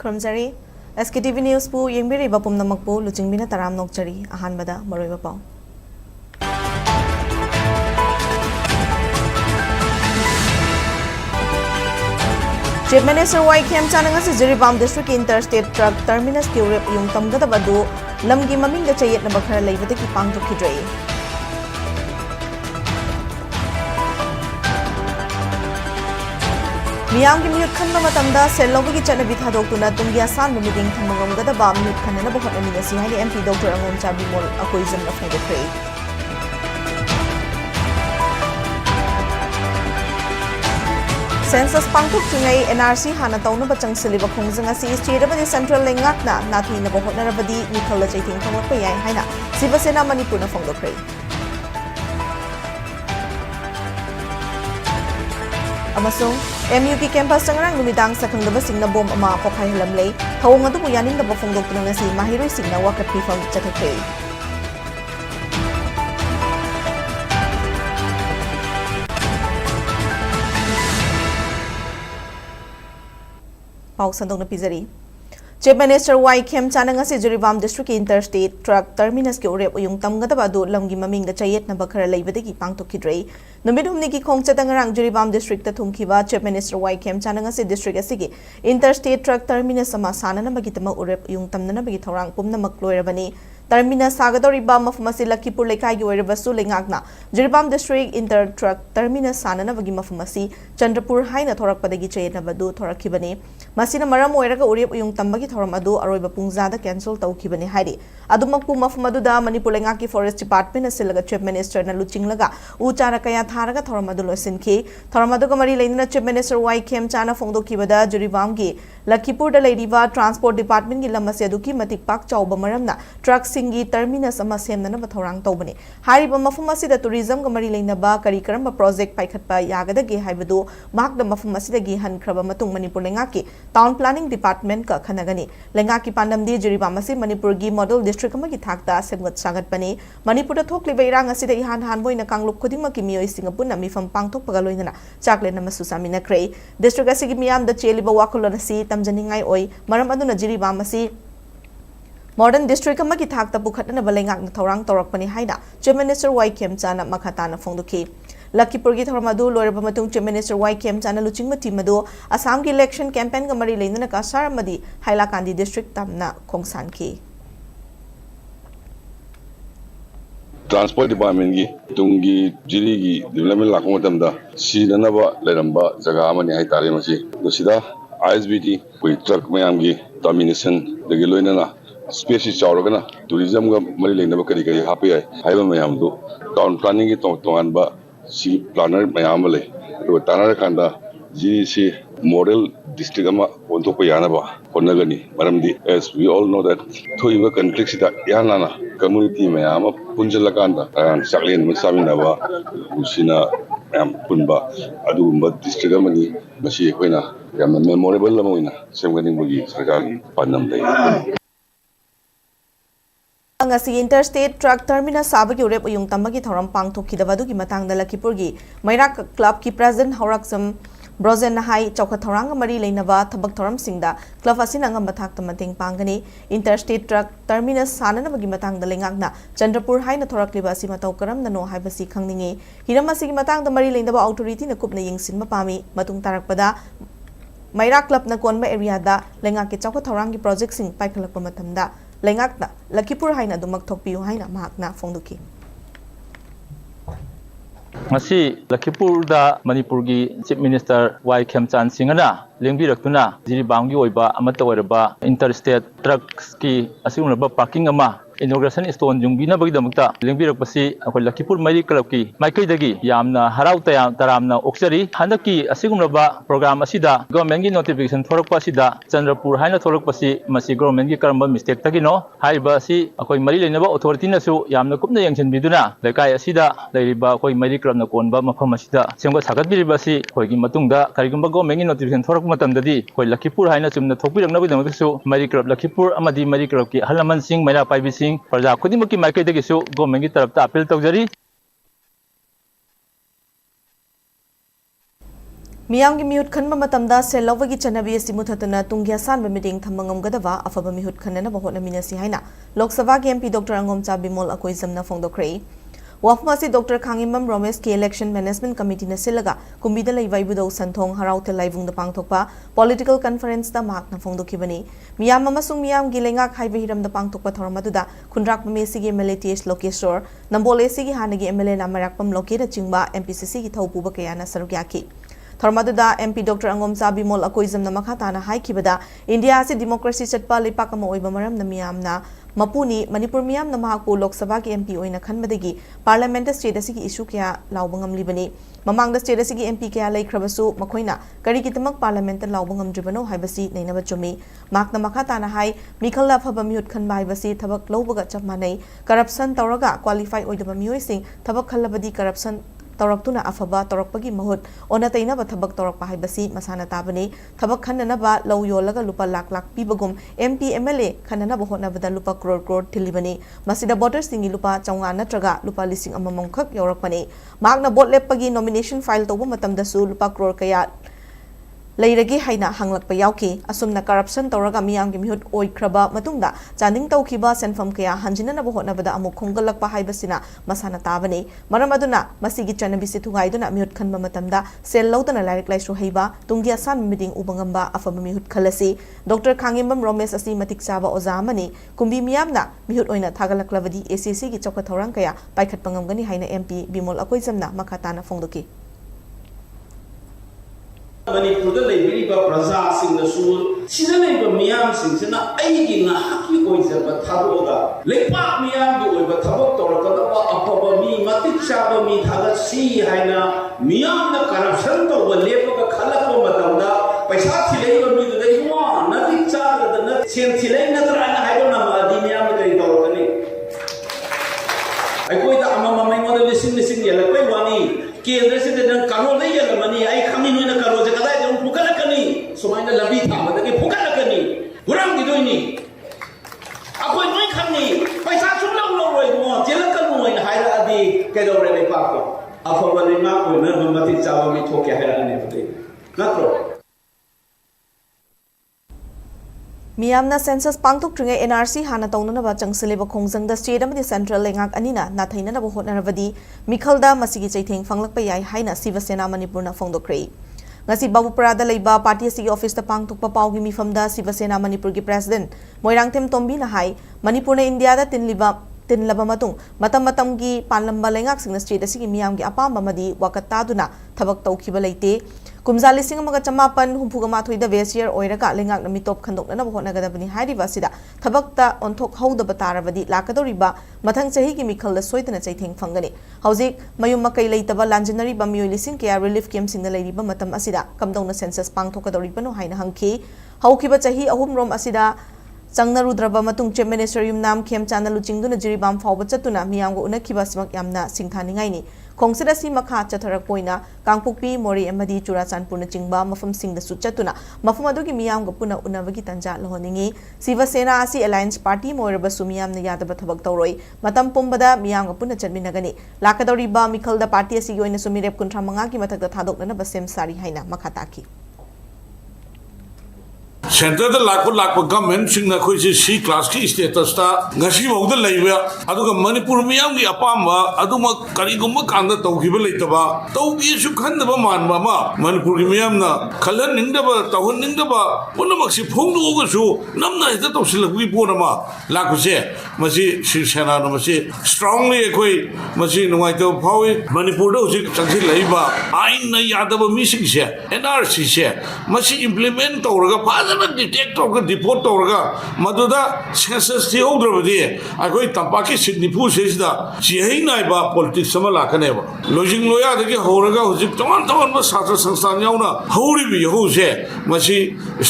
खरमजरी SKTV News पु येंबिरिबा पुमनमकपु लुचिंगबिना तराम नोकचरी अहानबदा मरोइबा पाउ Chief Minister YKM Chanangasi Jiribam District Interstate Truck Terminus ki urep yung tamgadabadu lamgi mamingda chayet na bakhara laibadaki pangtokidrei Miyam ki miyut khanna matamda sellogi chanabi thadokuna tunggi asan bumiding thamangomgadaba miyut khanna na bahot aminasi haini MP Dr. Angom Chabimol akoizam na phangdokhrei Census pangtuk tungai NRC hana tauna bachang siliba khongjanga si stirabadi central lengakna nathi na bahot na rabadi Imphal chaiting thongok pa yai haina Sivasena Manipur na phongdokhrei Amasung MUP campus sangrang numidang sakhangdaba singna bom ama pokhai halamlei thawng adu yaning da phongdok tunanga si mahiroi singna wakat pifam chathakhrei Pausandong na pizari. Chief Minister YKM Chanangasi Jiribam District Interstate Truck Terminus ki urep uyung tamgadabadu lamgi maming da chayet na bakhara laibadagi pangtokidrei numidhumni ki khongchatangarang Jiribam District ta thumkiba Chief Minister YKM Chanangasi District asigi Interstate Truck Terminus ama sanana bagitama urep uyung tamnana bagi thorang pumnamak loirabani Terminus sagadoriba mafumasi Lakipur Lekai gi oirabasu lengakna Jiribam District Inter Truck Terminus sanana bagi mafumasi Chandrapur haina thorakpadagi chayet na badu thorakibani masina maram oiraga urep uyung tambagi thoram adu aroiba pungzada cancel tawkhibani hairi adumakpu mafum aduda Manipur lengaki Forest Department asilaga Chief Minister na luchinglaga uchara kaya tharaga thoram adu losinki thoram adu mari leina Chief Minister YKM Chana phongdokibada Jiribam gi Lakipur da leiriba Transport Department gi lamase aduki matik pak chawba maramna truck singi terminus ama semnana bathorang tawbani hariba mafum asida tourism ga mari leina ba kari karamba project paikhatpa yagada ge haibadu mahakda mafum asida gi hankraba matung Manipur lengaki Town Planning Department ka khanagani lengaki pandamdi Jiribam asi Manipur gi model district ama gi thakta semgat sagatpani Manipur da thokli beirang asida ihan hanboina kanglup khudingma ki miyoi singapuna mifam pangthok pagaloina chakle nama susamina krei district asi gi miyam da cheliba wakulon asi tamjaningai oi maram aduna Jiribam asi Modern district ama ki thakta pukhatna balengak na thorang torakpani haina Chief Minister YKM Chana makhatana phongduki Lakipur gi thormadu loiraba matung Chief Minister YKM Chana luchingma timadu Assam ki election campaign ga mari leina ka saramadi Hailakandi district tamna khongsanki Transport Department gi tungi jiri gi development lakong matamda sinanaba leramba jaga amani hai tare masi dosida ISBT koi truck mayam gi termination dagi loina space chawragana tourism ga mari leina kari kari hape ai haiba mayam do town planning gi tongan ba si planner mayam le do tanar kanda ji si model district ama onto ko yana ba konagani maramdi as we all know that thoiba conflict sida yana community mayam punjala kanda saklen masamina ba usina mayam punba adumba district amani masi koina yamna memorable lamoina semgani mugi sarkar panam dai Angasi Interstate Truck Terminus sabagi urep uyung tambagi thoram pangthokidabadu gi matangda Lakipur gi Mairak Club ki President Horaksam Brozen Nahai Chauka Thoranga Mari Leinaba Thabak Thoram Singda Club Asinanga Mathakta Mating Pangani Interstate Truck Terminus Sanana bagi matangda lengakna Chandrapur haina thorakliba si matau karam nano haibasi khangningi hiramasi gi matangda Mari Leinaba authority na kupna yengsinma pami matung tarakpada Mairak Club na konba area da lengaki Chauka Thorangi project sing paikhalakpa matamda Lengakna Lakipur haina dumak thokpiu haina mahakna phongduki Masi Lakipur da Manipur gi Chief Minister YKM Chan Singana lengbirakuna Jiribam gi oiba amata oiraba interstate trucks ki asiguna parking ama inauguration stone jungbina bagi damakta lengbirakpasi akoi Lakipur Mari Club ki maikai dagi yamna harau tayam taramna oksari handaki asiguna program asida government gi notification thorakpa asida Chandrapur haina thorakpasi masi government gi karamba mistake tagino haiba si akoi mari leinaba authority na su yamna kupna yengchen biduna lekai asida leiriba akoi Mari Club na konba mafam asida semga sagat biriba si akoi gi matungda karigumba government gi notification thorak matamdadi akoi Lakipur haina chumna thokpirangna bagi damakta su Mari Club Lakipur amadi Mari Club ki halaman sing maina paibi sing Parja khudimaki market dagi su government ki tarafta appeal tawjari Miyamgi mihut khanba matamda sel lawagi chanabi asi muthatuna tungya sanba meeting thamba ngamgadaba afaba mihut khanna bahotna minasi haina Lok Sabha ki MP Dr. Angomcha Bimol akoizamna phongdokrei Wafma si Dr. Khangimam Romesh ki Election Management Committee na silaga kumbida laibai budo santhong haraute laivung da pangthokpa political conference da mak na phongdokhibani miyam amasung miyam gi lengak haibe hiram da pangthokpa thoramaduda khunrak mesi gi MLATH Lokeshwar Nambole si gi hanagi MLA namarakpam Lokeda chingba MPCC gi thaupuba kayana sarugyaki Thormaduda MP Dr. Angomcha Bimol akoizam na makhatana haikibada India si democracy chatpa lepak ama oiba maram na miyamna Mapuni Manipur miyam na mahakpu Lok Sabha ki MP oina khanbadagi Parliament state asigi issue kya laubangam libani Mamang state asigi MP kya laikrabasu makoina kari kitamak Parliament laubangam dribano haibasi nainaba chumi mak na makhatana hai mikhala phaba mihut khanba haibasi thabak laubaga chapmanai corruption tawraga qualify oidaba miyoising thabak khalabadi corruption Toraktuna afaba torakpagi mahut ona tainaba thabak torakpa haibasi masana tabani thabak khananaba law yolaga lupa lak pibagum MP MLA khananaba hotnabada lupa crore thilibani masida voters singi lupa chawnga natraga lupa lising amamong khak yorakpani magna bot leppagi nomination file toba matamdasu lupa crore kaya Lairagi haina hanglakpa yauki asumna corruption tawraga miyamgi mihut oikraba matungda chaning tawkhiba senfam kaya hanjinana bahotnabada amuk khongalakpa haibasina masana tabani maram aduna masigi chanabisi thugaiduna mihut khanba matamda sel lawdana lairik laisu heiba tunggi asan meeting ubangamba afaba mihut khalasi Dr. Khangimam Romesh asi matik chaba oza amani kumbi miyamna mihut oina thagalaklabadi ACC gi chokka thorang kaya paikhat pangamgani haina MP Bimol akoizamna makhatana phongdoki Manipur da laiba praja sing na sul sina laiba miyam sing sina aigi na haki oizaba thaboga leipa miyam gi oiba thabok torakada ba apaba mi matik chaba mi thaga si haina miyam na corruption to lepa ka khalakwa matamda paisa thilei mi da iwa natik chaba da na chen thilei na tra na haiba na ma di miyam da torakani ai koi da amma mai mo da lisin yela koi wani Kendra se dan karo dai ya mani ai khami no na karo je kada jom phukala kani sumaina labi tha mada ke phukala kani guram gi doini apoi noi khani paisa chum lo roi mo jela kanu ai haira adi ke do re pa ko afa bale ma ko na mati chawa mi thok ya haira ne bade natro Miyamna census pangtuk tringa NRC hana taunana ba changsileba khongjangda state amadi central lengak anina na thainana ba hotnarawadi mikhalda masigi chaitheng fanglakpa yai haina Siva Sena Manipurna phongdokrei ngasi Babupurada leiba party sigi office ta pangtukpa paugi mifamda Siva Sena Manipur gi president Moirangthem Tombi na hai Manipurna India da tinlaba matung matam gi panlamba lengak singna state asigi miyam gi apamba madi wakataduna thabak tawkhiba leite Kumzali sing mga chamapan humpuga mathoida vesier oiraga lengak na mitop khandok na bahotnagadabani hairiba sida thabakta onthok hauda batarabadi lakadoriba mathang chahi gi mikhalda soitana chaitheng phangani hauzik mayum makai leitaba lanjinari bamioi lising kya relief camp singna leiriba matam asida kamdongna census pangthokadoriba no haina hangki haukiba chahi ahum rom asida Changna rudraba matung chief minister yumnam khem chana luchingduna jiribam fawba chatuna miyamgo unakhiba simak yamna singthaningai ni khongsida si makha chatharak poina kangpukpi mori amadi churachandpurna chingba mafam singda su chatuna mafam adugi miyamgo puna unabagi tanja lohoningi Siva Sena asi alliance party moiraba sumiyamna yadaba thabak tawroi matam pumbada miyamgo puna chatminagani lakadoriba mikhalda party asi gi oina sumirep 35 gi mathakta thadokna ba sem sari haina makhataki Center the lakpa government sing na koi C class ki status ta ngasi bawda laiba aduga Manipur miyam gi apamba aduma karigumma kanda tawkiba leitaba tawki su khandaba manba ma Manipur gi miyam na khalan ningdaba tawhun ningdaba punamak si phongdu ga su namna ita tawsilakwi ponama lakuse masi Sena no masi strongly koi masi nungai to phawi Manipur do si changsi laiba ain na yadaba missing se NRC se masi implement tawraga phadana detect tawga deport tawraga maduda census thi hodravadi akoi tampaki signifu sesda chihei naiba politics sama lakane ba lojing loya dagi horaga hujik taman ba satra sangstan yauna hori bi hose masi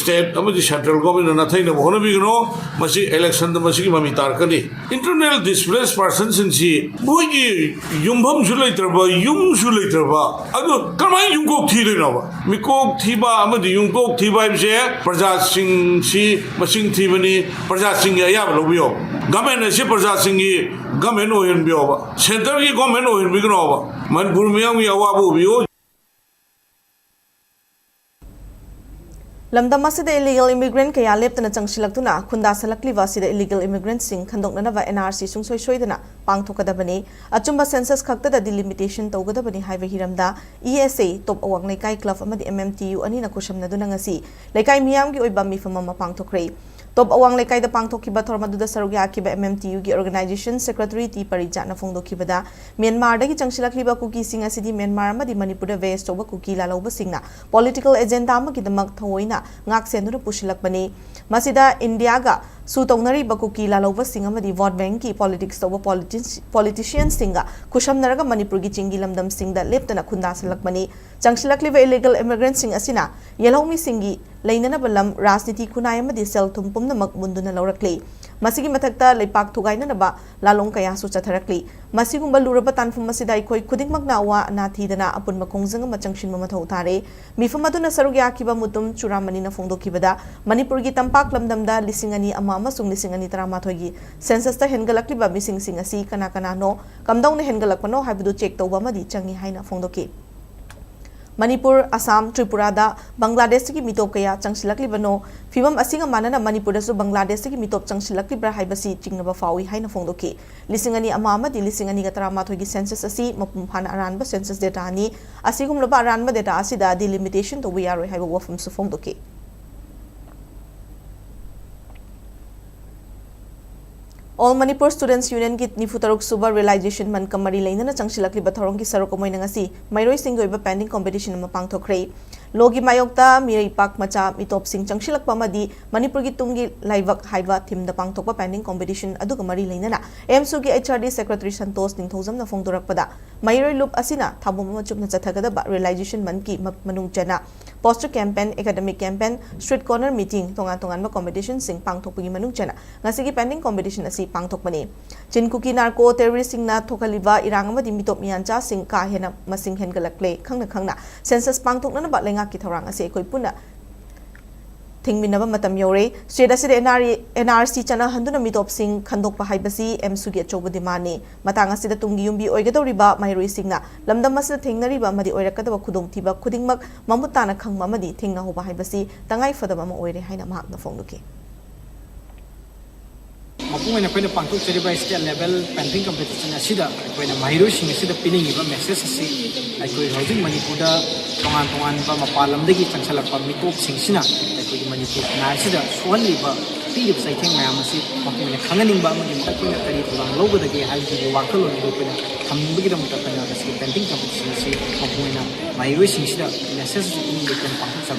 state amadi central government na thaina bhona bi no masi election da masi ki mami tarkani internal displaced persons in si bogi yumbam julai traba yum julai traba adu kamai yungkok thi le na ba mikok thiba amadi yungkok thiba imse praja sing si masing thibani praja sing ya ba lobio government si praja sing gi government oyen bio ba center gi government oyen bi no ba Manipur miyam ya wa bu bio Lamdam asida illegal immigrant kaya leptana changsilaktuna khunda salakliwa asida illegal immigrant sing khandoknanaba NRC sungsoi soidana pangthokadabani achumba census khaktada delimitation tawgadabani haiba hiramda ESA top awang lekai club amadi MMTU ani na kushamnaduna ngasi lekai miyamgi oiba mifama ma pangthokre top awang lekai da pangthokiba thormaduda sarugya akiba MMTU gi organization secretary ti parijana phongdokibada Myanmar dagi changsilakliba kuki sing asidi Myanmar amadi Manipur da west toba kuki lalauba singna political agenda amagi damak thawoina ngak senduna pushilakbani masida India ga su tongnari bakuki lalauba sing amadi vote bank ki politics toba politicians singa kushamnaraga Manipur gi chingi lamdam singda leptana khunda salakbani changsilakliba illegal immigrant sing asina yelhomi singi lainana balam rajniti kunai amadi sel thum pumna mak munduna laurakli masigi mathakta leipak thugaina naba lalong kaya su chatharakli masigumba luraba tanfum masida ikoi khudingmak na wa nathidana apun makongjang ma changshin ma thau thare mifam aduna sarugya kiba mutum churamani na phongdokibada Manipur gi tampak lamdamda lisingani ama amasung lisingani taramathoi gi census ta hengalakliba mising sing asi kana kana no kamdong ne hengalakpano haibudu check tawba madi changi haina phongdoki Manipur, Assam, Tripura da Bangladesh ki mitop kaya changsilaklibano fibam asinga manana Manipur da su Bangladesh ki mitop changsilaklibra haibasi chingnaba fawi haina phongdoki lisingani ama amadi lisingani ga taramathoi gi census asi mapum phana aranba census data ani asigum loba aranba data asida delimitation to we are haiba wafum su phongdoki All Manipur Students Union ki nifutaruk suba realization man kamari lainana changsilakli bathorong ki sarok moy nangasi mairoi singoi ba pending competition ma pangthokre logi mayokta mirai pak macha mitop sing changsilakpa madi Manipur gi tungi laibak haiba thim da pangthokpa pending competition aduga mari lainana MSU gi HRD secretary Santosh ningthojam na phongdorakpada mairoi loop asina thabum ma chupna chathagada ba realization man ki manung chana poster campaign academic campaign street corner meeting tongan ma competition sing pangthokpagi manung chana ngasi gi pending competition asi pangthokpani chinkuki narco terrorist singna thokaliba irang amadi mitop miancha sing ka hena masing hengalakle khangna census pangthokna ba lenga ki thorang ase koi puna thingminaba matam yore state aside NRC chana handuna mitop sing khandokpa haibasi MSU gi chobu dimani matang asida tungi yumbi oigadoriba mairoi singna lamdam asida thingnariba amadi oirakadaba khudong thiba khudingmak mamutana khangma amadi thingna hoba haibasi tangai fadaba ma oire haina mahakna phongduki Mapungan na pangtuk sa state level painting competition asida na mahiro sing asida pining iba message asi ay housing Manipur da tongan ba mapalam dagi changsalak pa mitop sing sina ay Manipur na asida suan liba pilip sa iting mayam asi mapungan na kanganing ba maging na kari tulang logo dagi hal di wakalo ni ko na kaming bagi damo ta na kasi painting competition asi mapungan na mahiro sing sida message sa pining iba pangtuk sa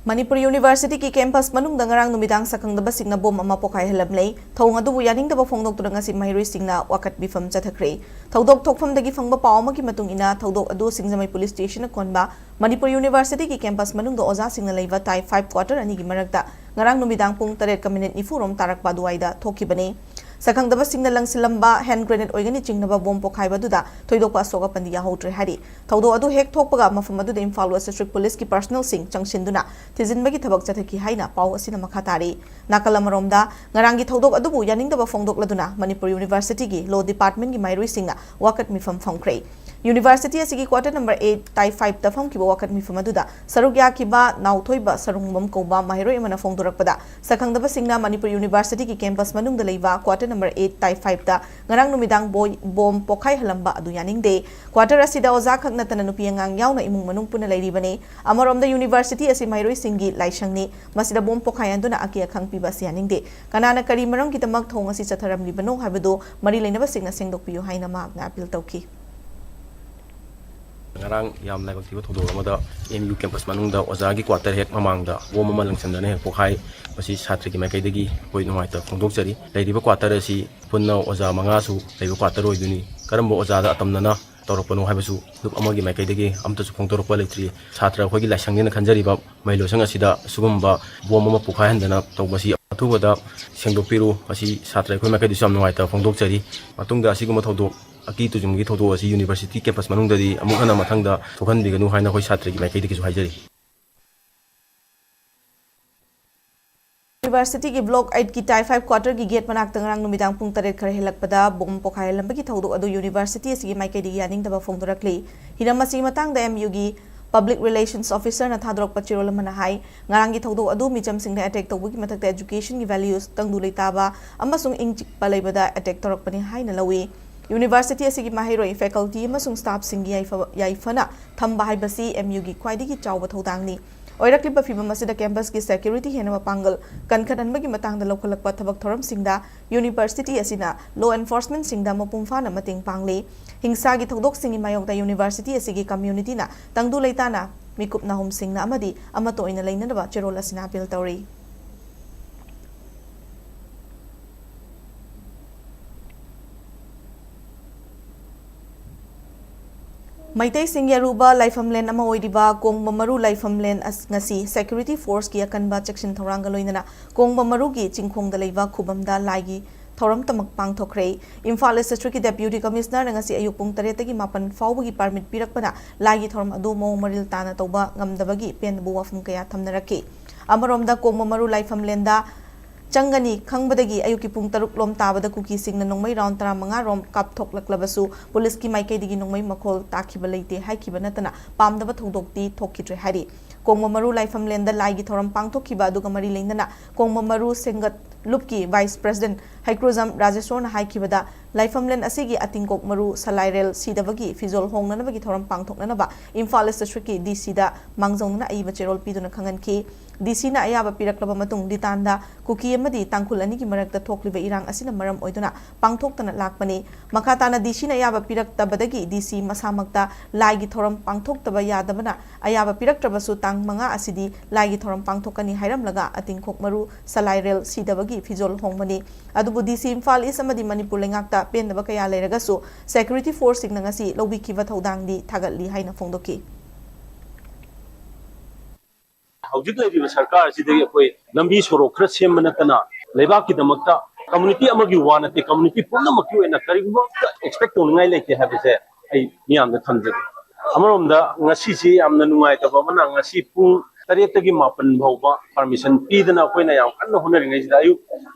Manipur University ki campus manung dangarang numidang sakangdaba singna bom ama pokai helamlei thong adu yaning daba phongdok turanga si mairoi singna wakat bifam chathakre thodok thokfam dagi phangba pawma ki matung ina thodok adu singjamai police station konba Manipur University ki campus manung do oza singna leiba tai 5 quarter ani gi marakta ngarang numidang pung 3 nifu rom tarak paduaida thokibane sakangdaba singna langsilamba hand grenade oigani chingnaba bom pokai baduda thoidokpa soga pandiya hotre hari thodo adu hek thokpaga mafam adu Imphal district police ki personal sing changsinduna tijinbagi thabak chathaki haina paw asina makhatari nakalamromda ngarangi thodok adubu yaningdaba phongdok laduna Manipur University gi law department gi mairoi singna wakat mifam phongkre University asigi quarter number 8 tai 5 ta phom ki wakat mifam aduda sarugya ki ba nauthoiba sarungbam koba mairoi mana phongdorakpada sakangdaba singna Manipur University ki campus manung da leiba quarter number 8 tai 5 ta ngarang numidang bom pokai halamba adu yaningde quarter asida oza khakna tan nupi angang yauna imung manung puna leiribane amarom da University asi mairoi singi laisangni masida bom pokai anduna aki akhang piba sianingde kanana kari maram ki tamak thong asi chatharam libano habado mari leinaba singna sengdok piyo haina ma na appeal tawki ngarang yam lai bakti ko thodo amada MU campus manungda oza gi quarter hek mamangda wo mama langsandana hek pokhai masi chhatri ki makai dagi koi nuai ta phongdok chari leidiba quarter asi punna oza manga su leiba quarter oiduni karambo oza da atamnana torokpano haibasu lup amagi makai dagi amta su phongtorokpa leitri chhatra khoi gi laisangni khanjari ba mailo sang asida sugumba wo mama pokhai handana tawbasi athubada sengdokpiru asi chhatra khoi makai disam nuai ta phongdok chari matungda asiguma thodok aki tu jumgi thodo asi university campus manung dadi amuk hana mathangda thokhan biganu haina khoi chhatra gi makai dagi su haijari University ki block 8 ki tai 5 quarter ki gate manak tangrang numidang pung 3 khar helakpada bom pokai lambagi thodok adu university asigi maike di yaning daba phongdorakli hiramasi matang da MU gi Public Relations Officer na thadrok pachirol man hai ngarang gi thawdo adu michamsing da attack tawbugi mathakta education gi values tangdu leitaba amasung ingchik palaibada attack torok pani hai na lawi University asigi mahiroi faculty amasung staff singi yaifana thamba haibasi MU gi khwaidi gi chawba thodangni oirakliba fibam asida campus gi security hena mapangal kankhananbagi matangda lokhalakpa thabak thoram singda university asina law enforcement singda mapumfana mating pangli hingsa gi thodok singi mayokda university asigi community na tangdu leitana mikup nahum singna amadi amato ina leinanaba cherol asina appeal tawri Maitai Singh Yaruba Laifamlen ama oidiba Kongba Maru Laifamlen as ngasi security force ki akanba section thoranga loinana Kongba Maru gi chingkhongda leiba khubamda laigi thoram tamak pangthokre Imphal District ki deputy commissioner ngasi ayuk pung 3 tagi 9 fawbagi permit pirakpana laigi thoram adu mo maril tana toba ngamdabagi penbu wafum kaya thamnaraki amaromda Kongba Maru Laifamlen da Changani Kangbadagi Ayuki Pung Taruk Lom Tabada Kuki Sing Nongmai round Taramanga Rom Kap Tok Laklabasu, Police Ki Maike Digi Nongmai Makol Takibalate, Haikibanatana, Pam the Batodokti, Tokitri Hari, Kongmamaru Laifam Lenda Lagi Toram Pang Tokiba Dugamari Lindana, Kongmamaru Singat Lupki, Vice President, Haikruzam Rajasthan Haikibada, Laifamlen Asigi Atingkok Maru Salairel Sidavagi, Fizol Hong Nanavagi Toram Pang Toknanaba, Imphal District DC da Mangzona Aiva Cherol Piduna Kangan DC na ayaba piraklaba matung ditanda kuki amadi tangkul ani ki marakta thokliba irang asina maram oiduna pangthoktana lakpani makhatana DC na ayaba piraktabadagi DC masamakta laigi thoram pangthoktaba yadabana ayaba piraktrabasu tang manga asidi laigi thoram pangthokani hairamlaga atingkhok maru salairel sidabagi fizol hongmani adubu DC Imphal East amadi Manipur lengakta pendaba kaya leiragasu security force singna ngasi lobikiba thodangdi thagatli haina phongdoki Howjik laiba sarkar sidagi akoi lambi sorok khara semba natana leibak ki damakta community amagi wanate community punnamak ki oina kariguma expect tongai leite habise ai miyamda thamjage amaromda ngasi si amna nungai taba mana ngasi pung 8 tagi 9 bauba permission pidana koina yam kanna honaringai sida ayu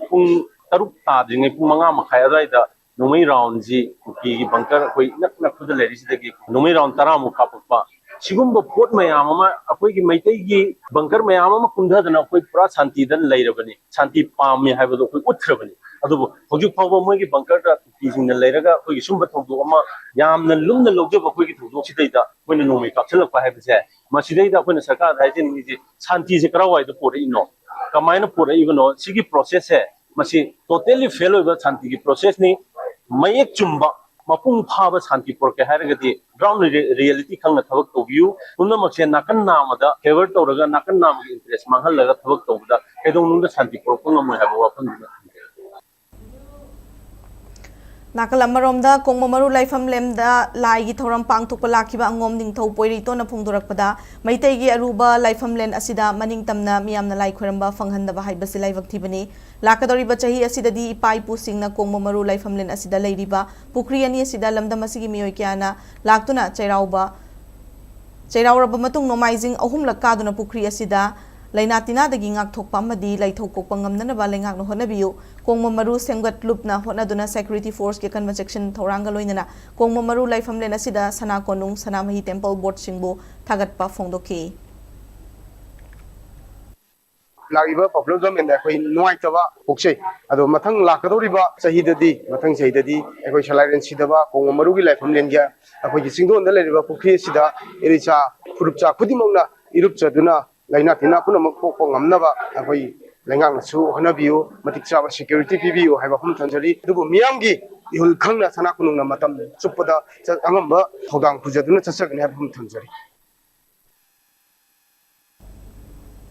pung 3 tadringai pung 5 makhai adaida nomai round ji ki bunker koi nak khudal leri sidagi nomai round 10 mu kapakpa Sigumba pot mayama akoi ki maitai gi bunker mayama kundha dana akoi pura shanti dan lairabani shanti pam me haibado akoi uthrabani adubu hojuk phawba moi gi bunker da ki singna lairaga akoi gi sumba thogdo ama yamna lumna logjob akoi gi thogdo sidaida koina nomai kapchalakpa haibase masidaida koina sarkar haijin gi shanti se karawai da pore ino kamaina pore ibano sigi process hai masi totally fail over shanti gi process ni mayek chumba mapung phaba shanti porke haragati ground reality khangna thabak tobiu punnamakse nakan namada favor toraga nakan namagi interest manghalaga thabak tobda edong nungda shanti porpung amoi haba wafan Nakalamaromda Kongmamaru Laifam Lemda Laigi Thoram Pangthokpa Lakiba Angom Ningthau Poirito na Phongdorakpada Maitegi Aruba Laifam Len asida maningtamna miyamna lai khoramba fanghandaba haibasi laibak thibani lakadoriba chahi asidadi ipai pusingna Kongmamaru Laifam Len asida leiriba pukri ani asida lamdam asigi miyoi kyana laktuna chairauraba matung nomaizing ahumlak kaduna pukri asida Lainatina the Gingak Tokpamadi, like Tokopangam Nanaba Lengak no Honabiu, Kongmamaru Sengat Lupna, Honaduna Security Force, Yakan section Torangaloinana, Kongmamaru Laifam Lenasida, Sana Konung, Sanamahi Temple Board Singbo, Tagatpa Fongdoki. Lagiba problem zam enda koi nuai tawa pokse ado mathang lakadoriba sahidadi mathang sahidadi ekoi salairen sidaba Kongmamaru gi Laifam Lengia akoi singdon da leriba pokri sida ericha furupcha khudimongna irupcha duna Laina Tina Punamak Ngamnava, Akoi Langang Su, Hanabiu, Matiksa security PBU, have a home tanjari, Dubu Miyangi, you'll come at Sanakununa Matam, Supada, Angamba, Hodang Pujaduna Sasak and have home tanjari.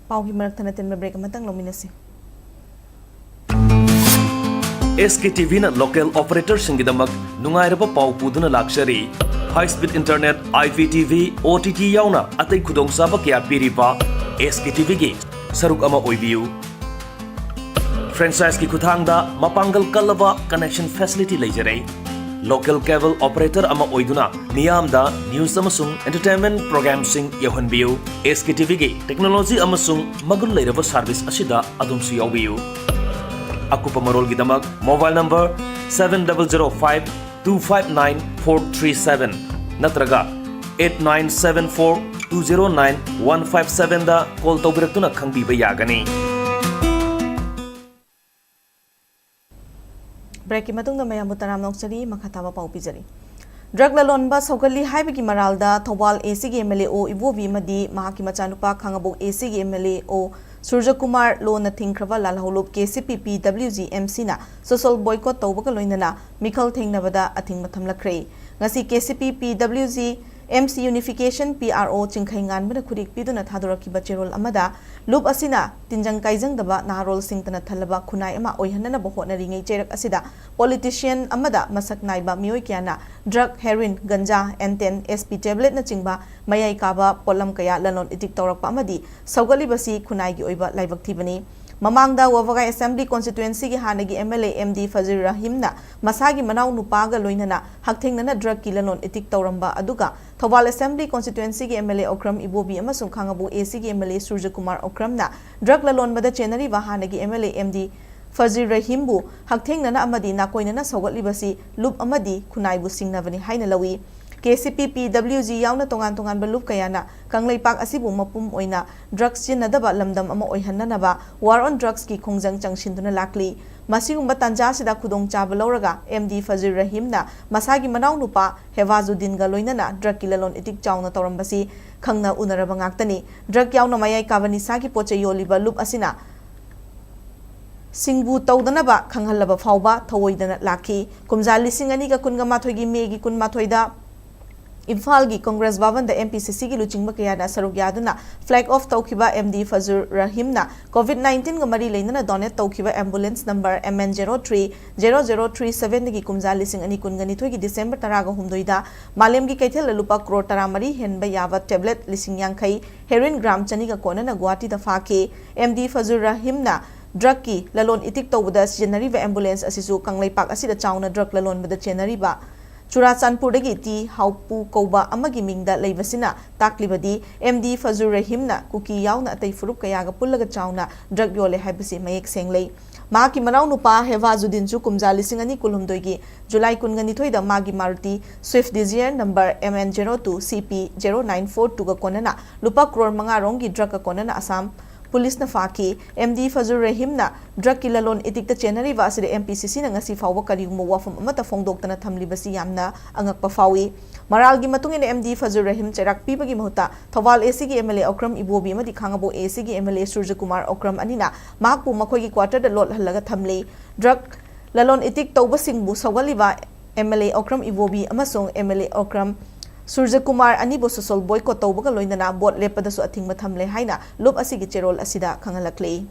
Pau Himartanatin break Matang Lominasi. SKTV na local operators singidamak nungairaba pau puduna luxury high speed internet IPTV OTT yauna atay khudong saba kya piriba SKTV gi saruk ama oibiu franchise ki khuthangda mapangal kalaba connection facility leijare local cable operator ama oiduna niyamda news amasung entertainment program sing yohanbiu SKTV gi technology amasung magul leiraba service asida adumsu yawiu Akupa Marol Gidamak, mobile number 7005-259-437, Natraga 8974 209-157 da call tawbirakuna khangbiba yagani. Break ki matung da mayam butaram noksari makhataba pau pijari. Drug lalonba saugali haibagi maralda Thawal ACG MLA Ibobi madi mahaki machanupa khangabok ACG MLA Surja Kumar Lona Thingkrava Lalholop KCP PWG MC na social boycott tawbaga loinana Mikhal Thengnabada athing mathamlakre ngasi KCP PWG MC Unification PRO Chingkhaingan bana khurik piduna thadoraki cherol amada loop asina tinjang kaijang daba naharol singtana thalaba khunai ama oihanna bohona ringai cherak asida politician amada masak naiba mioi kyana drug heroin ganja N10 SP tablet na chingba mayai kaba polam kaya lalon itik tawrakpa amadi saugali basi khunai gi oiba laibak thibani Mamangda Wavagai Assembly Constituency ki hanagi MLA MD Fazir Rahim na masagi manaw nupaga loinana hakthengna drug kilanon itik tawramba aduga Thawal Assembly Constituency ki MLA Okram Ibobi amasung khangabu AC ki MLA Surja Kumar Okram na drug lalon bada chenari wa hanagi MLA MD Fazir Rahim bu hakthengna amadi nakoinana sogatlibasi loop amadi khunai bu singnavani haina lawi KCP PWG yauna tongan balup kayana kanglaipak asibu mapum oina drugs chinadaba lamdam ama oihananaba war on drugs ki khongjang changshinduna lakli masigumba tanja sida khudong chaba lawraga MD Fazir Rahim na masagi manaw nupa Hewazuddin ga loinana drug kilalon itik chawna tawrambasi khangna unaraba ngaktani drug yauna mayai kabani sagi poche yoliba loop asina Singbu tawdanaba khanghalaba fawba thawoidana lakhi kumja lising ani ga kunga mathoi gi megi kun mathoida Imphal gi Congress Bhavan da MPCC gi luchingba kayana saruk yaduna flag off tawkiba MD Fazir Rahim na COVID-19 ga mari leinana donate tawkiba ambulance number MN03 0037 gi kumja lising ani kungani thoi gi December taraga humdoida malem gi kaithel lupa crore taramari henba yawa tablet lising yankai heroin gram chani ga kona na Guwahati da phake MD Fazir Rahim na drug ki lalon itik tawbada sijanari va ambulance asisu kanglaipak asida chawna drug lalon bada chenari ba Churachandpur dagi ti haupu koba amagi mingda leibasina taklibadi MD Fazir Rahim na kuki yauna atay furup kayaga pullaga chawna drug yole haibasi mayek senglei maki manaw nupa Hewazuddin chu kumja lising ani kulhumdoi gi July kungani thoida magi Maruti Swift Desire number MN02 CP 0942 ga konana lupa crore manga rongi drug ka konana Assam Police na faki MD Fazir Rahim na drug kilalon itikta chenari wa aside MPCC na ngasi fawwa karigmo wafam amata fongdoktana thamlibasi yamna angakpa fawi maralgi matungin MD Fazir Rahim cherak pibagi mahuta Thawal AC gi MLA Okram Ibobi amadi khangabo AC gi MLA Surja Kumar Okram anina mahakpu makhoi gi quarter da lot halaga thamle drug lalon itik tawba singbu sawgaliba MLA Okram Ibobi amasong MLA Okram Surja Kumar anibo social boycott tawbaga loinana bot lepada su athing mathamle haina loop asigi cherol asida khangalakle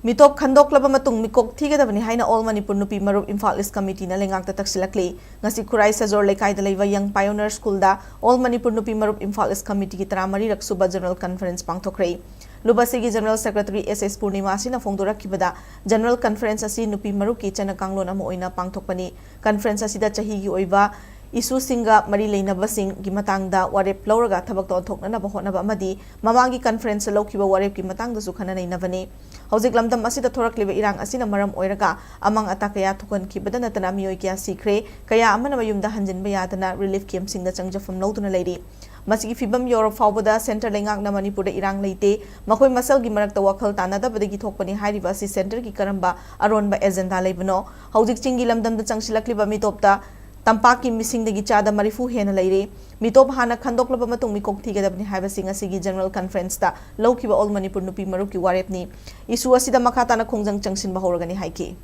Mitop khandok laba matung mikok thigadabani haina all Manipur Nupi Marup Imphal East Committee na lengak ta taksilakle ngasi Kurai Sajor Lekai da leiwa Young Pioneer School da all Manipur Nupi Marup Imphal East Committee ki taramari raksuba General Conference pangthokre Lubasigi General Secretary SS Purnima asina fongdorakibada General Conference asi Nupi Marup ki chana kanglon ama oina pangthokpani conference asida chahi gi oiba isu singa mari leinaba sing gi matangda warep lauraga thabak ton thokna ba honaba amadi mamangi conference laukiba warep ki matangda su khana neinabani hojik lamdam asida thorakliba irang asina maram oiraga amang atakaya thukan ki badana tana mioi kya sikre kaya amana mayumda hanjinba yadana relief camp singda changjafam lauduna leiri masigi fibam Europe fawbada center lengak na Manipur da irang leite makoi masal gi marakta wakhal tanada badagi thokpani hairiba si center ki karamba aronba agenda leibano hojik chingi lamdam da changsilakliba mitopta Tampaki missing the Gichada Marifu Hena Lady, Mitop Hana Kandok Lamatung Mikok Tiga having a Sigi General Conference ta, Lokiba All Manipur Nupi Maruki Warepni, Isuasida Makatana Kongjang Changsin Bahoragani Haiki.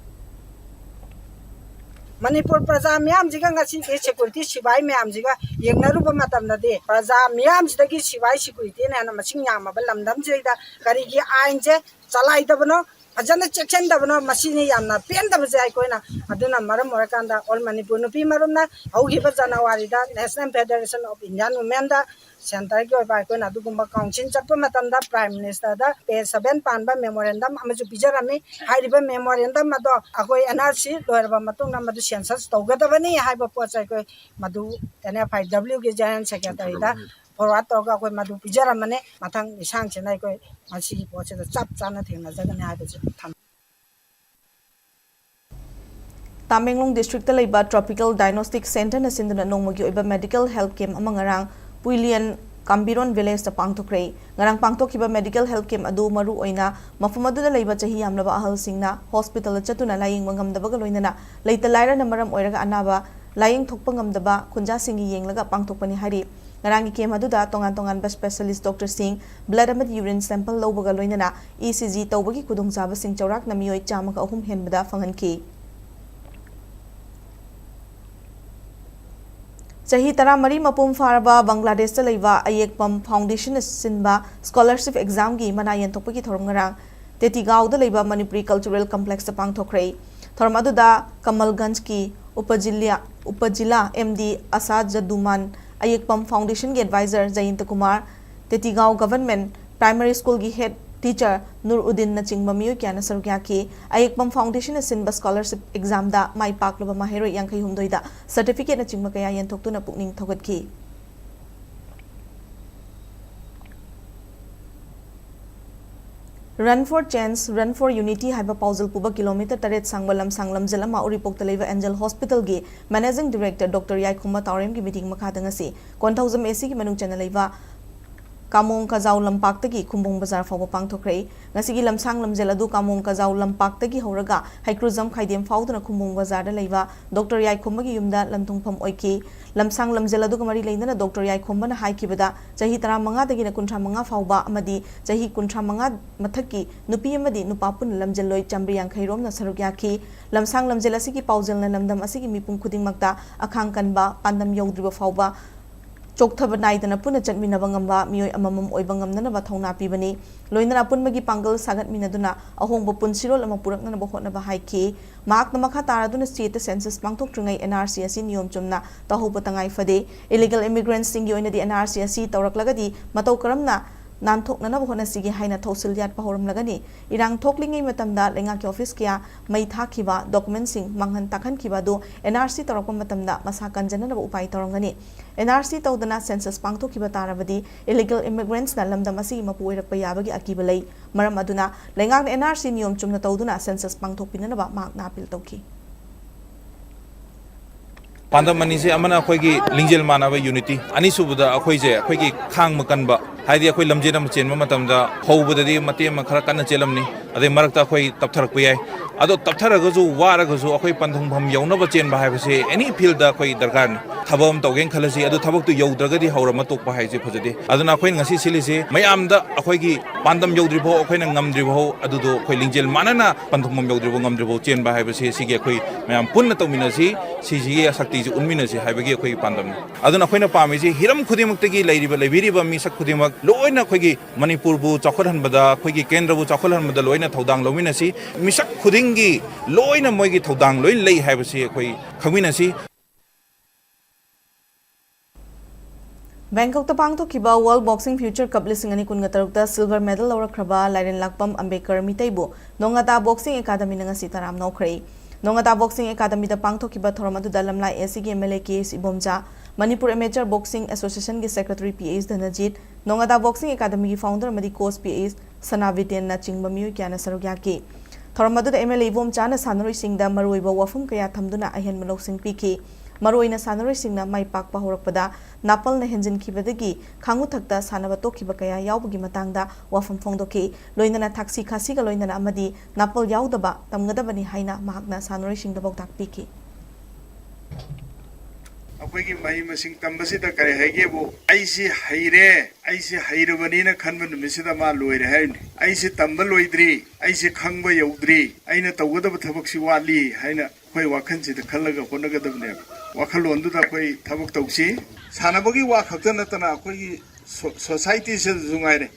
Manipur Praza Miam Jiganga security Shibai Miam Jiga, Yangaruba Matam the day, Praza Miam Jigi Shibai security and a machine Yamabalam Damjida, Karigi Ainje, Salai Dabano. Ajana chechen dabno machine yamna pen da bajai koina aduna maram morakanda all Manipur Nupi Marumna augi ba January da National Federation of Indian Women da center ki ba koina dugumba council chappa matanda prime minister da page 7 panba memorandum amaju bijarami haiba memorandum mado akoi NRC loerba matungna madu census tawgadabani haiba pochai ko madu NFIW ge giant secretary da forward toga koi madu pijara mane mathang isang chenai koi masi poche da chap chana thengna jagane ha be tham Tamenglong district ta leiba tropical diagnostic center na sinduna nongmagi oiba medical health camp amangarang Puilian Kambiron village ta pangtokre ngarang pangtokhiba medical health camp adu maru oina mafum adu leiba chahi yamlaba ahal singna hospital chatuna laying mangamdabaga loinana leita laira na maram oiraga anaba laying thokpa ngamdaba khunja singi yenglaga pangtokpani hari ngarang camp adu da tongan ba specialist doctor sing blood amad urine sample lobaga loinana ECG tawbagi kudungjaba sing chawrak na miyoi chamaka ahum henbada fanganki Chahi tara mari mapum faraba Bangladesh ta leiba Ayekpam Foundation sinba scholarship exam gi manayan thokpagi thorom ngarang Tetigao da leiba Manipuri cultural complex ta pangthokre thorom adu da Kamalganj ki upajila MD Asad Jaduman Ayekpam Foundation gi advisor Jayant Kumar Tetigao government primary school gi head teacher Nuruddin na chingba miyo kya na sarugya ki Ayekpam Foundation sinba scholarship exam da mai paklaba mahero yangkai humdoi da certificate na chingba kaya yan thoktu na pukning thogat ki Run for Chance, Run for Unity haiba pausal puba kilometer taret sangbalam sanglam jela ma uripok taleva Angel Hospital gi managing director Dr. Yaikuma Taurem gi meeting makadang asi 1000 AC gi manung channel leiva Kamong Kazau Lampak tagi Kumbong Bazar Fawa Pangtokre ngasigi lamsang lamjel adu Kamong Kazau Lampak tagi horaga Haikruzam Khaidem Fauduna Kumbong Bazar da leiva Dr. Yaikhomagi yumda lamtungpham oiki lamsang lamjel adu kamari leindana Dr. Yaikhomba na haikibada chahi 15 dagi na 35 fauba amadi chahi 35 mathaki nupi amadi nupapun lamjel loi chambri yankhairom na sarugyaki lamsang lamjel asigi paujel na lamdam asigi mipum khudingmakta akhang kanba pandam yogdriba fauba Chokthaba naidana puna chatminaba ngamba miyoi amamam oiba ngamnanaba thongna pibani loinana punmagi pangal sagat minaduna ahongba punsirol ama puraknanaba hotnaba haiki mahakna makha taraduna state census pangthok tringai NRC asi niyom chumna tahoba tangai fade illegal immigrants singi oinadi NRC asi tawraklagadi matau karamna nanthoknanaba hona sigi haina thosil yat pahoram lagani irang thoklingai matamda lenga ki office kya mai thakiba document sing manghan takhan kiba do NRC tarakpa matamda masa kanjananaba upai tarangani NRC tawdana census pangthokiba tarabadi illegal immigrants na lamdam asi mapu oirakpa yabagi akiba lei maram aduna lenga NRC niyom chumna tawduna census pangthokpinanaba makna appeal tawki Pandamani se amana akhoi lingjel manaba unity ani subuda akhoi je akhoi gi khang makanba haidi akhoi lamjena machenma matamda hobudadi mate ma khara kana chelamni ade marakta akhoi taptharak payai ado taptharaga ju waraga ju akhoi pandhung bham yaunaba chenba haibase any field da akhoi darkar ni thabam tawgen khalasi ado thabak tu yaudragadi haurama tokpa haije phajade aduna akhoi ngasi silise mayamda akhoi gi pandam yaudribo akhoi na ngamdribo adudo akhoi lingjel manana pandhung bham yaudribo ngamdribo chenba haibase sige akhoi mayam punna tawminasi siji sakti ji unminasi haibagi akhoi pandam aduna akhoi na pamiji hiram khudimaktagi leiriba lebiriba mi sak khudimak loina akhoi gi Manipur bu chakholhanbada akhoi gi kendra bu chakholhanbada loina thodang lominasi misak khudingi loina moigi thodang loin lei haibasi akhoi khangminasi Bangkok ta pangthokiba World Boxing Future Cup lising ani kunga tarukta silver medal lawrakraba Lairen Lakpam Ambekar mitaibu Nongata Boxing Academy nanga sitaram nokhrei Nongata Boxing Academy da pangthokiba thoramadu dalamlai SC MLA KS Ibomja Manipur Amateur Boxing Association gi Secretary PAS Dhanajit Nongata Boxing Academy gi founder amadi coach PAS Sanaviten na chingba miyu kyana sarugya ki thoramadu da MLA Ibomja na sanaroi singda maruiba wafum kaya thamduna ahen manok sing piki Maroina sanaroi singna mai pakpa horakpada napal na henjin kibadagi khangu thakta sanaba tokiba kaya yaubagi matangda wafam phongdoki loinana thaksi khasi ga loinana amadi napal yaudaba tamgadabani haina mahakna sanaroi singda bok takpiki अखोगी मही मसिंग तंबसिदा करे हेगेबो आइसे हैरबनी ना खनब नुमिसिदा मा लोइरे है आइसे तंब लोइद्री आइसे खंगब यौद्री आइना तवगदब थबकसि वाली हैना खोय वाखनसिदा खल्लगा होनगदबने वाखलोंदुदा खोय थबक तौसी सानबगी वा खक्ता नतना खोगी सोसाइटी से जुंगाइरे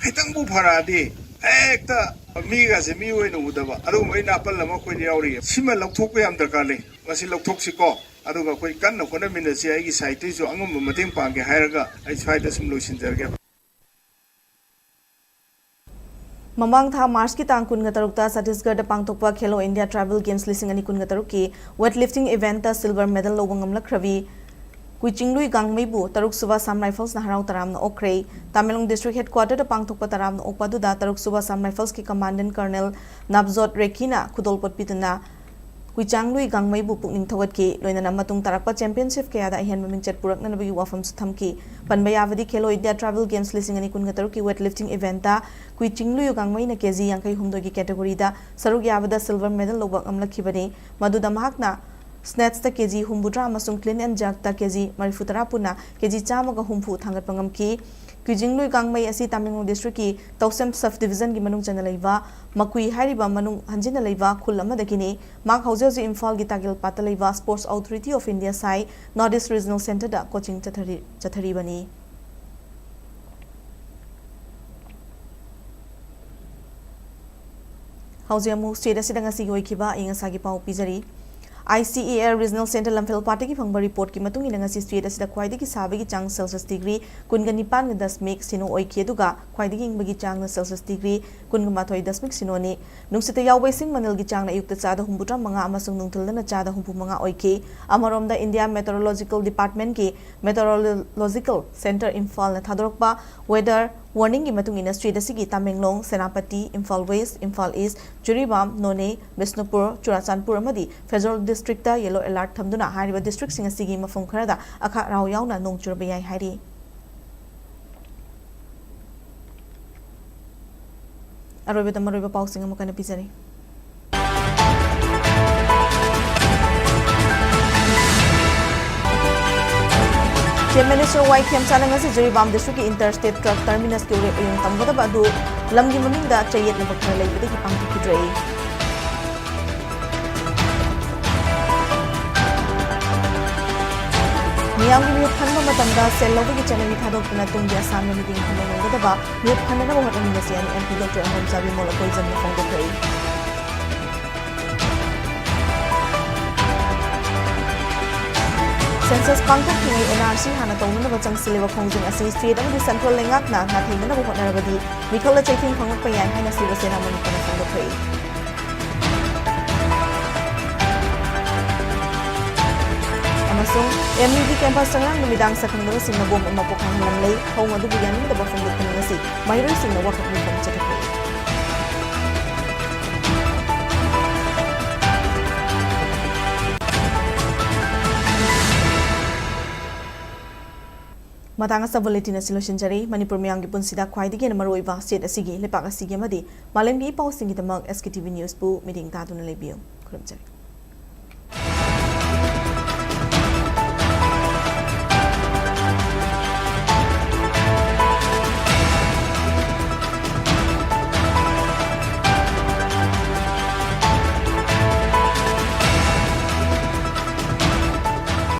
खैतंबु फरादि एकता मीगासे मी ओइना उदबा अरु मै नापल लमा खोय यावरि सिमा लौथोकबा याम दरकार ले गसि लौथोकसिको अदुगा कोई कन्न कोना मिनसे आइगी साइटै जो अंगम मतें पांगे हायरगा आई स्वाइदा सम लोसिनजरगे Mamang tha March ki tang kun gatarukta Chhattisgarh da pangthokpa Khelo India Tribal Games lising ani kun gataruk ki weightlifting event ta silver medal lobangam lakhravi Kuichinglui gangmei bu taruk suba Sam Rifles na harau taram na okrei Tamenglong District Headquarter da pangthokpa taram na okpadu da taruk suba Sam Rifles ki Commandant Colonel Nabzot Rekina khudolpot pitna Huichang Lui Gangmei bu pukning thawatki loinana matung tarakpa championship kaya da hian maming chat purak nanabagi wafam suthamki panbayavadi Khelo India Travel Games lising ani kungatar ki weightlifting event da Huiching Lui Gangmei na kg yankai humdo gi category da saruk yavada silver medal lobak amlakhibani maduda mahakna snatch ta kg humbudra amasung clean and jerk ta kg marifutara puna kg chamaga humfu thangat pangamki Huiching Lui Gangmei asi Tamil district ki Tausem sub division gi manung chana leiba makui hariba manung hanjina leiba khul amadakini mak hauze Imphal gi tagil pata leiba Sports Authority of India sai Northeast Regional Center da coaching chathari bani hauze amu state asida ngasi goikiba inga sagi pau pizari ICAR Regional Center Lamphel Party ki phangba report ki matung ina ngasi state asida khwaidi ki sabi ki chang Celsius degree kunga nipan ga 10 sino oiki aduga khwaidi ki ingbagi chang na Celsius degree kunga mathoi 10 sino ni nungsita yawbai sing manil gi chang na yukta chada humbutra manga amasung nungthil na chada humpu manga oiki amarom da India Meteorological Department ki Meteorological Center Imphal na thadorokpa weather warning ki matung ina state asigi Tamenglong Senapati Imphal West Imphal East Jiribam None Bisnupur Churachandpur amadi Federal District da yellow alert thamduna hariba district singa sigi mafum kharada akha raw yauna nong churba yai hari aroiba pau singa mukana pizari Chief Minister YKM Chananga si Jiribam District Interstate Truck Terminus ki ure yung tamgada badu lamgi mamingda chayet na bakra laibada ki pangtukidray Miyamgi miyut khanba matamda selawagi chanagi thadokna tunggi asam ni ding khanangada ba miyut khanana ba matang nasian MP Dr. Ahmad Jabi mola poison na fongdokray Census pangkok kingai NRC hana tawna ba chang siliwa khongjing asi state amadi central lengak na thaimana ba hotnarabadi mikhala chaiting phangak payan haina siwa sena mani kana fongdokray amasung MUD campus sangang numidang sa kanila sing nabom ang mapukang lamlay hong adu biyanin da ba fongdok kanila si mayroon sing nawakak ni fong chatakray Matanga sa bulletin na solution jari Manipur miyang gipun sida khwaidigi na maruiba state asigi lepak asigi amadi malemgi ipaw singidamag SKTV News bu meeting tatu na lebiyo. Kurum jari.